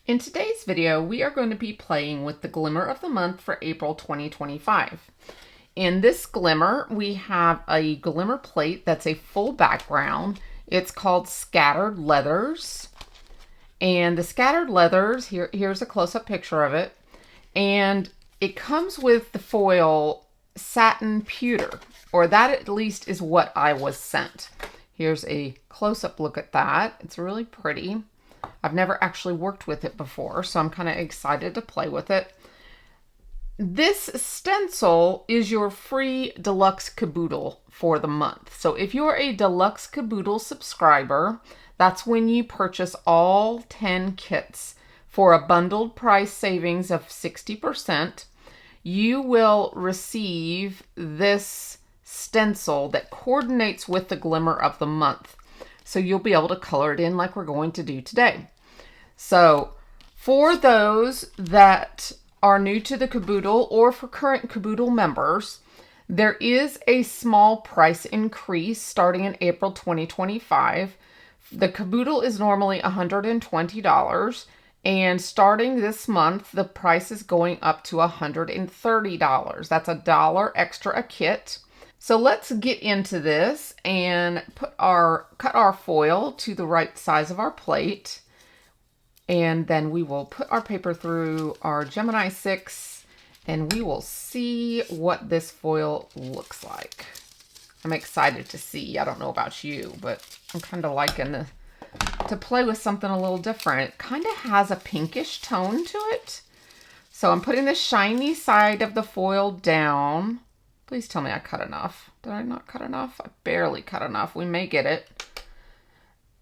In today's video, we are going to be playing with the Glimmer of the Month for April 2025. In this Glimmer, we have a Glimmer plate that's a full background. It's called Scattered Leathers. And the Scattered Leathers, here's a close-up picture of it. And it comes with the foil satin pewter, or that at least is what I was sent. Here's a close-up look at that. It's really pretty. I've never actually worked with it before, so I'm kind of excited to play with it. This stencil is your free deluxe caboodle for the month. So if you're a deluxe caboodle subscriber, that's when you purchase all 10 kits for a bundled price savings of 60%. You will receive this stencil that coordinates with the Glimmer of the Month. So you'll be able to color it in like we're going to do today. So for those that are new to the caboodle or for current caboodle members, there is a small price increase starting in April 2025. The caboodle is normally $120, and starting this month, the price is going up to $130. That's $1 extra a kit. So let's get into this and cut our foil to the right size of our plate. And then we will put our paper through our Gemini 6 and we will see what this foil looks like. I'm excited to see. I don't know about you, but I'm kind of liking to play with something a little different. It kind of has a pinkish tone to it. So I'm putting the shiny side of the foil down. Please tell me I cut enough. Did I not cut enough? I barely cut enough. We may get it.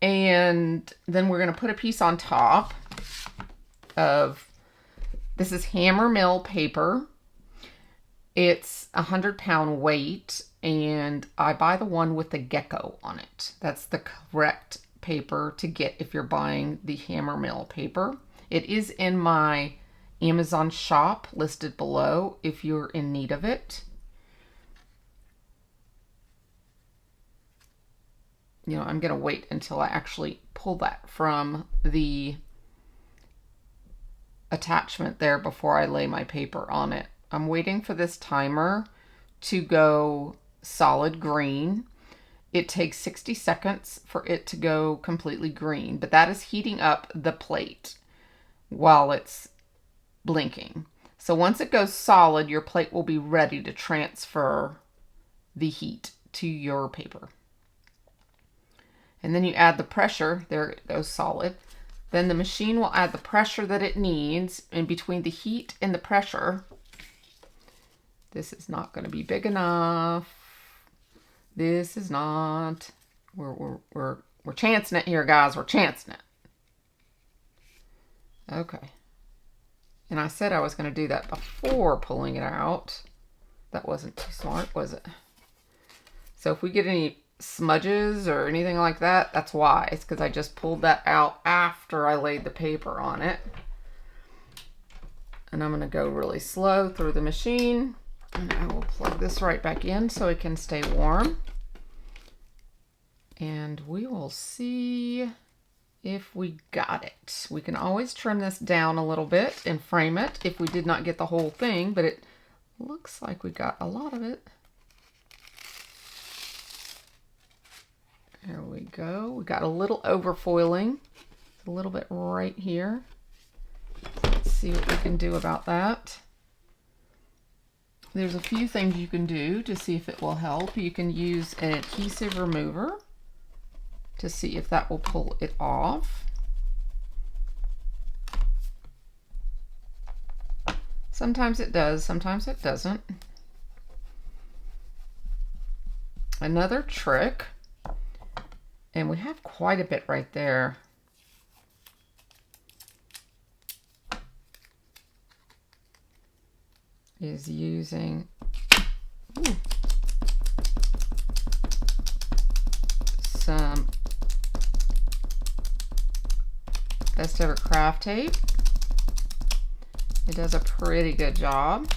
And then we're going to put a piece on top of, this is hammer mill paper. It's 100-pound weight, and I buy the one with the gecko on it. That's the correct paper to get if you're buying the hammer mill paper. It is in my Amazon shop listed below if you're in need of it. You know, I'm going to wait until I actually pull that from the attachment there before I lay my paper on it. I'm waiting for this timer to go solid green. It takes 60 seconds for it to go completely green, but that is heating up the plate while it's blinking. So once it goes solid, your plate will be ready to transfer the heat to your paper. And then you add the pressure. There it goes solid. Then the machine will add the pressure that it needs in between the heat and the pressure. This is not going to be big enough. This is not. We're chancing it here, guys. We're chancing it. Okay. And I said I was going to do that before pulling it out. That wasn't too smart, was it? So if we get any smudges or anything like that, that's why. It's because I just pulled that out after I laid the paper on it. And I'm going to go really slow through the machine. And I will plug this right back in so it can stay warm. And we will see if we got it. We can always trim this down a little bit and frame it if we did not get the whole thing, but it looks like we got a lot of it. There we go. We got a little overfoiling. A little bit right here. Let's see what we can do about that. There's a few things you can do to see if it will help. You can use an adhesive remover to see if that will pull it off. Sometimes it does, sometimes it doesn't. Another trick, and we have quite a bit right there. Is using some Best Ever Craft Tape. It does a pretty good job.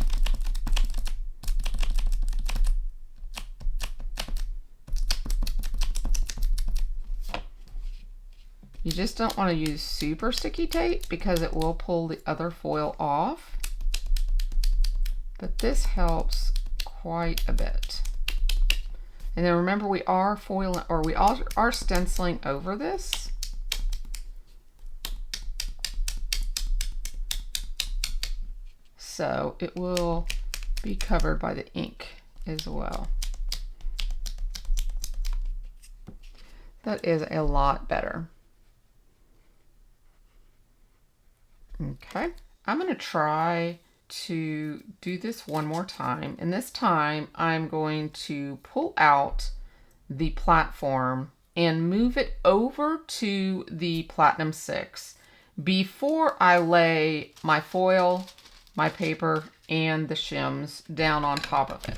You just don't want to use super sticky tape because it will pull the other foil off. But this helps quite a bit. And then remember, we are foiling, or we are stenciling over this. So it will be covered by the ink as well. That is a lot better. Okay, I'm going to try to do this one more time, and this time I'm going to pull out the platform and move it over to the Platinum 6 before I lay my foil, my paper, and the shims down on top of it.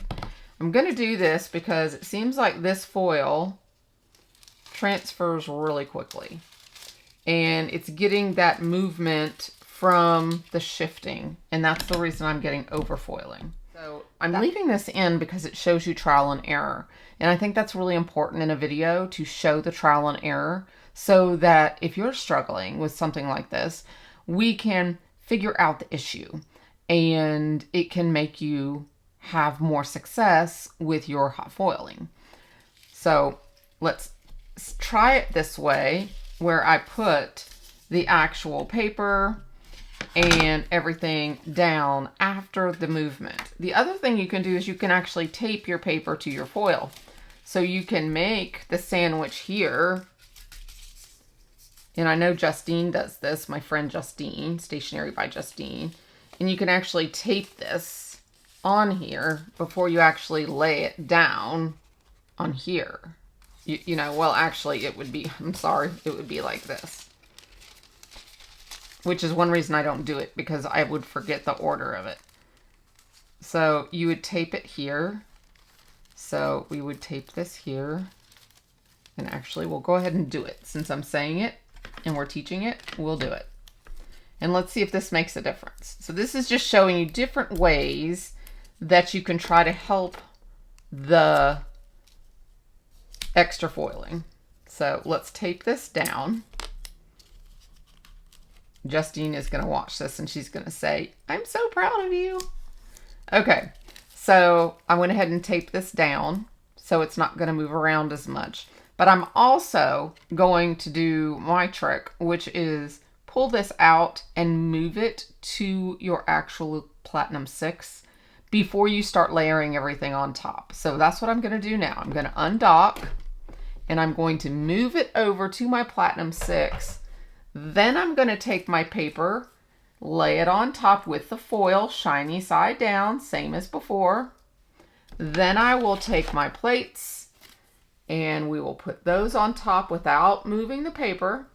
I'm going to do this because it seems like this foil transfers really quickly, and it's getting that movement from the shifting, and that's the reason I'm getting overfoiling. So I'm leaving this in because it shows you trial and error, and I think that's really important in a video to show the trial and error so that if you're struggling with something like this, we can figure out the issue and it can make you have more success with your hot foiling. So let's try it this way, where I put the actual paper and everything down after the movement. The other thing you can do is you can actually tape your paper to your foil. So you can make the sandwich here. And I know Justine does this, my friend Justine, Stationery by Justine. And you can actually tape this on here before you actually lay it down on here. You know, well, actually it would be, I'm sorry, it would be like this. Which is one reason I don't do it, because I would forget the order of it. So you would tape it here. So we would tape this here. And actually we'll go ahead and do it. Since I'm saying it and we're teaching it, we'll do it. And let's see if this makes a difference. So this is just showing you different ways that you can try to help the extra foiling. So let's tape this down. Justine is going to watch this and she's going to say, I'm so proud of you. Okay, so I went ahead and taped this down so it's not going to move around as much. But I'm also going to do my trick, which is pull this out and move it to your actual Platinum 6 before you start layering everything on top. So that's what I'm going to do now. I'm going to undock and I'm going to move it over to my Platinum 6. Then I'm going to take my paper, lay it on top with the foil, shiny side down, same as before. Then I will take my plates and we will put those on top without moving the paper.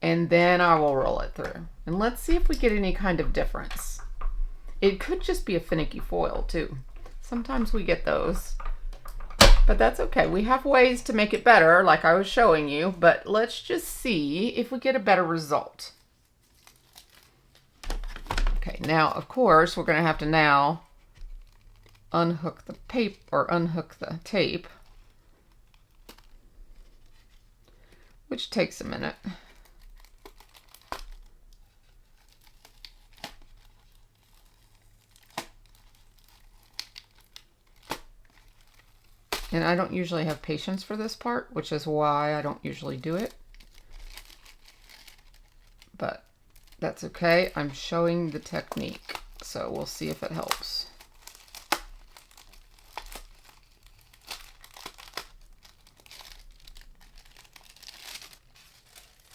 And then I will roll it through. And let's see if we get any kind of difference. It could just be a finicky foil too. Sometimes we get those. But that's okay. We have ways to make it better, like I was showing you, but let's just see if we get a better result. Okay, now, of course, we're going to have to now unhook the paper, or unhook the tape, which takes a minute. And I don't usually have patience for this part, which is why I don't usually do it. But that's okay. I'm showing the technique, so we'll see if it helps.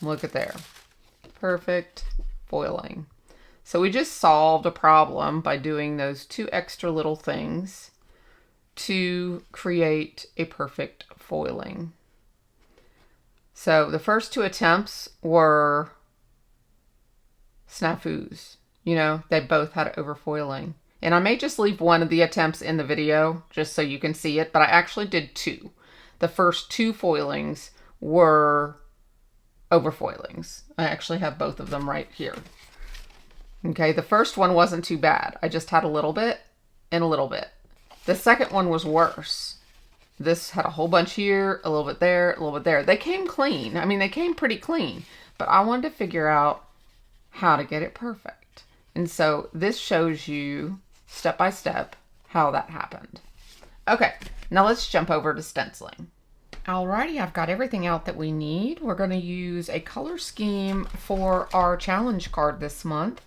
Look at there. Perfect foiling. So we just solved a problem by doing those two extra little things to create a perfect foiling. So the first two attempts were snafus. You know, they both had overfoiling. And I may just leave one of the attempts in the video just so you can see it, but I actually did two. The first two foilings were overfoilings. I actually have both of them right here. Okay, the first one wasn't too bad. I just had a little bit and a little bit. The second one was worse. This had a whole bunch here, a little bit there, a little bit there. They came clean. I mean, they came pretty clean, but I wanted to figure out how to get it perfect. And so this shows you step by step how that happened. Okay, now let's jump over to stenciling. Alrighty, I've got everything out that we need. We're going to use a color scheme for our challenge card this month.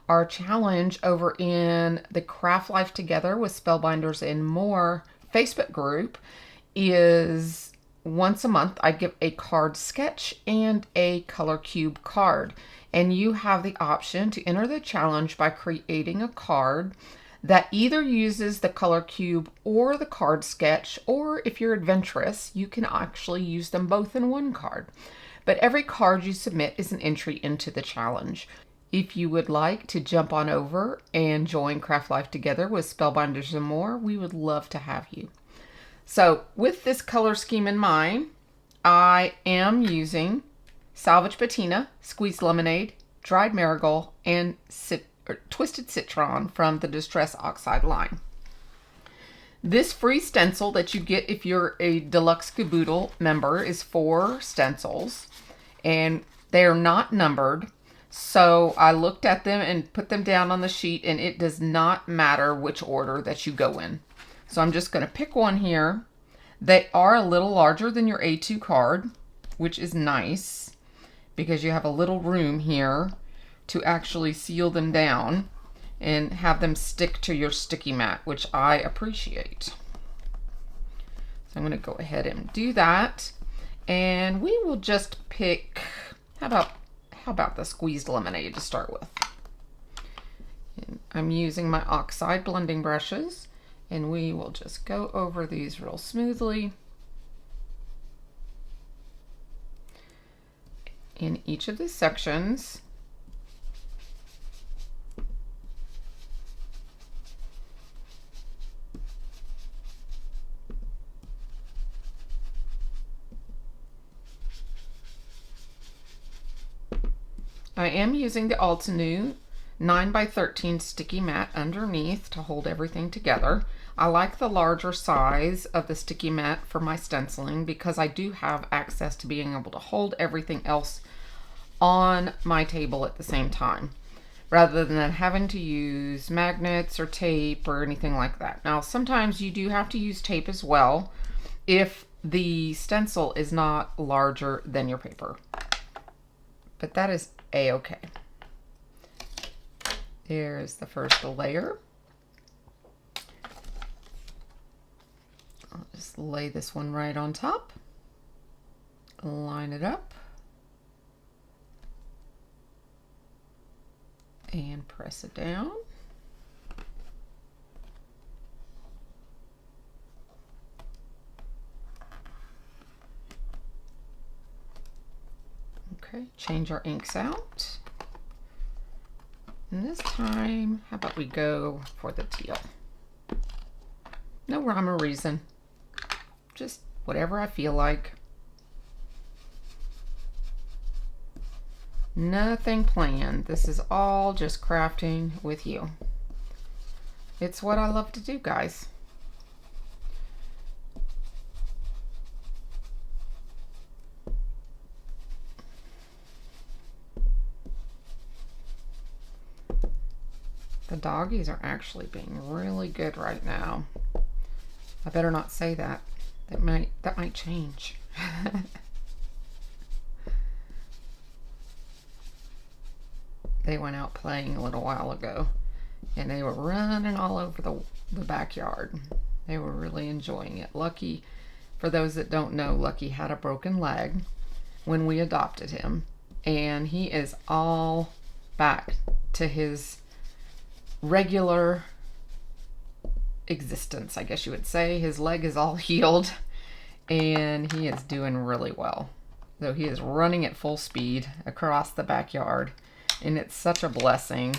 Our challenge over in the Craft Life Together with Spellbinders and More Facebook group is once a month I give a card sketch and a color cube card. And you have the option to enter the challenge by creating a card that either uses the color cube or the card sketch, or if you're adventurous, you can actually use them both in one card. But every card you submit is an entry into the challenge. If you would like to jump on over and join Craft Life Together with Spellbinders and More, we would love to have you. So with this color scheme in mind, I am using Salvage Patina, Squeezed Lemonade, Dried Marigold, and Twisted Citron from the Distress Oxide line. This free stencil that you get if you're a Deluxe Caboodle member is 4 stencils, and they are not numbered. So I looked at them and put them down on the sheet, and it does not matter which order that you go in. So I'm just going to pick one here. They are a little larger than your A2 card, which is nice because you have a little room here to actually seal them down and have them stick to your sticky mat, which I appreciate. So I'm going to go ahead and do that, and we will just pick, how about the Squeezed Lemonade to start with. And I'm using my oxide blending brushes, and we will just go over these real smoothly in each of the sections. I am using the Altenew 9x13 sticky mat underneath to hold everything together. I like the larger size of the sticky mat for my stenciling because I do have access to being able to hold everything else on my table at the same time, rather than having to use magnets or tape or anything like that. Now, sometimes you do have to use tape as well if the stencil is not larger than your paper, but that is a-okay. There's the first layer. I'll just lay this one right on top, line it up, and press it down. Okay, change our inks out. And this time, how about we go for the teal? No rhyme or reason. Just whatever I feel like. Nothing planned. This is all just crafting with you. It's what I love to do, guys. The doggies are actually being really good right now. I better not say that. That might change. They went out playing a little while ago, and they were running all over the backyard. They were really enjoying it. Lucky, for those that don't know, Lucky had a broken leg when we adopted him, and he is all back to his regular existence, I guess you would say. His leg is all healed, and he is doing really well. So he is running at full speed across the backyard, and it's such a blessing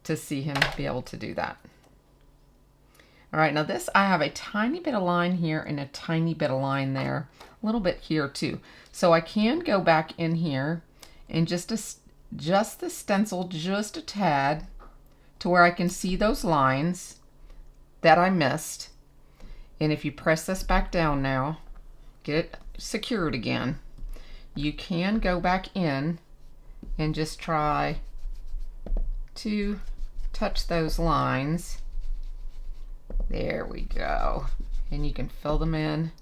to see him be able to do that. All right, now this, I have a tiny bit of line here and a tiny bit of line there, a little bit here too. So I can go back in here and just the stencil just a tad to where I can see those lines that I missed. And if you press this back down now, get it secured again, you can go back in and just try to touch those lines. There we go. And you can fill them in.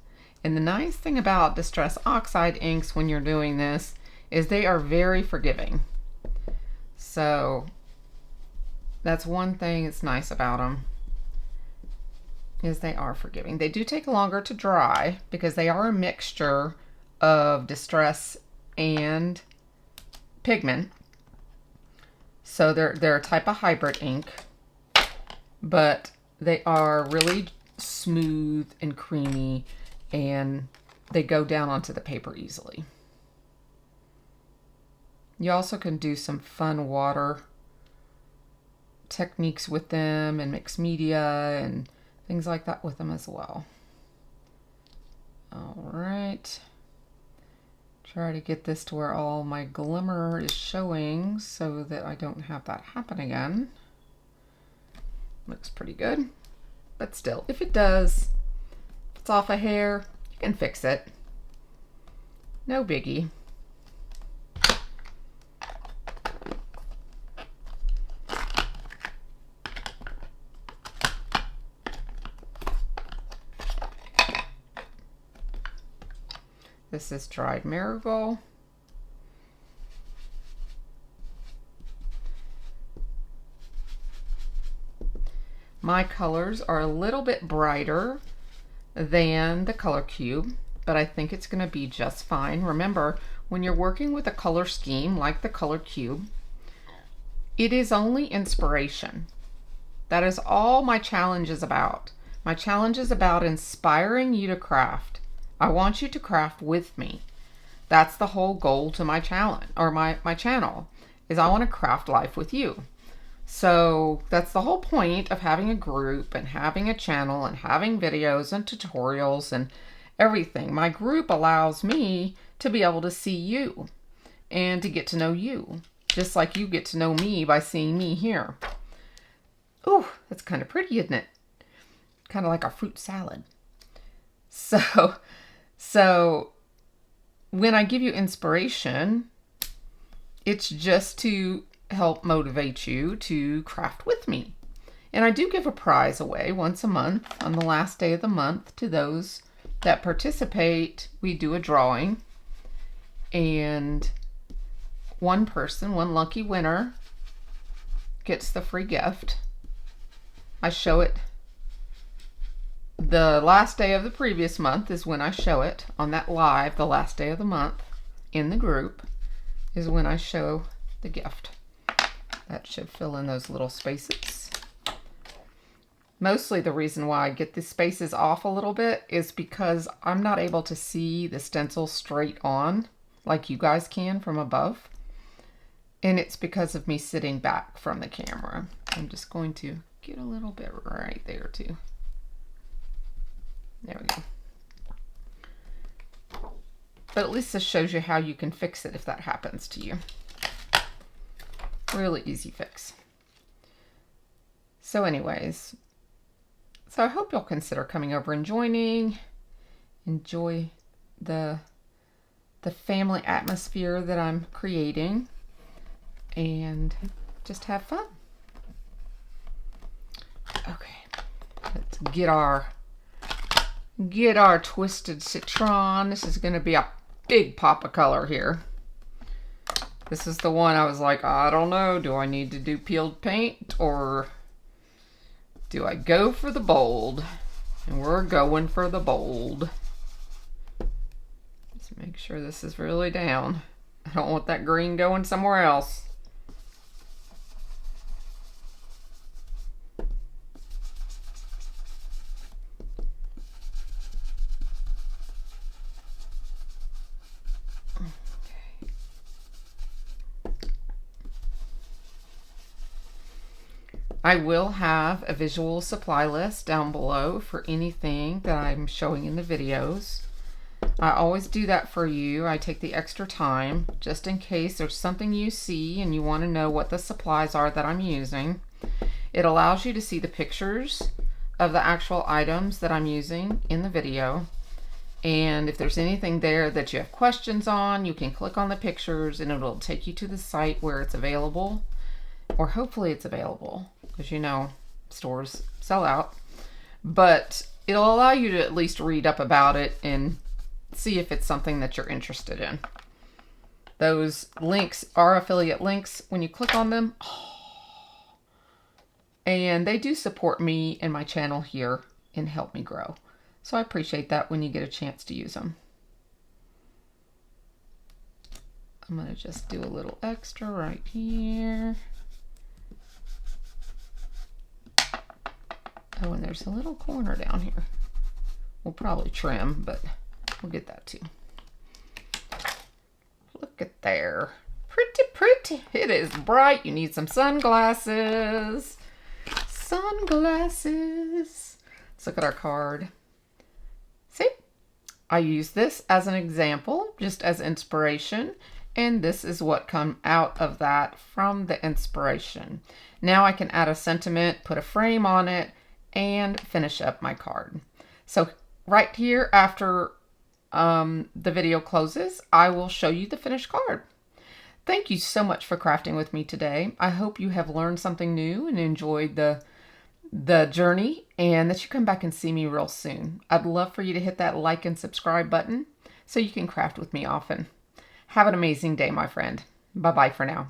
And the nice thing about Distress Oxide inks when you're doing this is they are very forgiving. So that's one thing that's nice about them, is they are forgiving. They do take longer to dry because they are a mixture of distress and pigment. So they're a type of hybrid ink, but they are really smooth and creamy, and they go down onto the paper easily. You also can do some fun water techniques with them and mixed media and things like that with them as well. All right. Try to get this to where all my glimmer is showing so that I don't have that happen again. Looks pretty good. But still, if it does, if it's off a hair, you can fix it. No biggie. This is dried marigold. My colors are a little bit brighter than the color cube, but I think it's going to be just fine. Remember, when you're working with a color scheme like the color cube, it is only inspiration. That is all my challenge is about. My challenge is about inspiring you to craft. I want you to craft with me. That's the whole goal to my challenge, or my channel, is I want to craft life with you. So that's the whole point of having a group and having a channel and having videos and tutorials and everything. My group allows me to be able to see you and to get to know you, just like you get to know me by seeing me here. Ooh, that's kind of pretty, isn't it? Kind of like a fruit salad. So when I give you inspiration, it's just to help motivate you to craft with me. And I do give a prize away once a month on the last day of the month to those that participate. We do a drawing, and one person, one lucky winner, gets the free gift. I show it. The last day of the previous month is when I show it on that live. The last day of the month in the group is when I show the gift. That should fill in those little spaces. Mostly the reason why I get the spaces off a little bit is because I'm not able to see the stencil straight on like you guys can from above. And it's because of me sitting back from the camera. I'm just going to get a little bit right there too. There we go. But at least this shows you how you can fix it if that happens to you. Really easy fix. So anyways, so I hope you'll consider coming over and joining. Enjoy the family atmosphere that I'm creating, and just have fun. Okay, let's get our twisted citron. This is going to be a big pop of color here. This is the one I was like, I don't know, do I need to do peeled paint or do I go for the bold? And we're going for the bold. Let's make sure this is really down. I don't want that green going somewhere else. I will have a visual supply list down below for anything that I'm showing in the videos. I always do that for you. I take the extra time just in case there's something you see and you want to know what the supplies are that I'm using. It allows you to see the pictures of the actual items that I'm using in the video. And if there's anything there that you have questions on, you can click on the pictures and it'll take you to the site where it's available, or hopefully it's available, because you know stores sell out. But it'll allow you to at least read up about it and see if it's something that you're interested in. Those links are affiliate links when you click on them. And they do support me and my channel here and help me grow. So I appreciate that when you get a chance to use them. I'm going to just do a little extra right here. Oh, and there's a little corner down here. We'll probably trim, but we'll get that too. Look at there. Pretty, pretty. It is bright. You need some sunglasses. Sunglasses. Let's look at our card. See, I use this as an example, just as inspiration, and this is what come out of that from the inspiration. Now I can add a sentiment, put a frame on it, and finish up my card. So right here after the video closes, I will show you the finished card. Thank you so much for crafting with me today. I hope you have learned something new and enjoyed the journey, and that you come back and see me real soon. I'd love for you to hit that like and subscribe button so you can craft with me often. Have an amazing day, my friend. Bye-bye for now.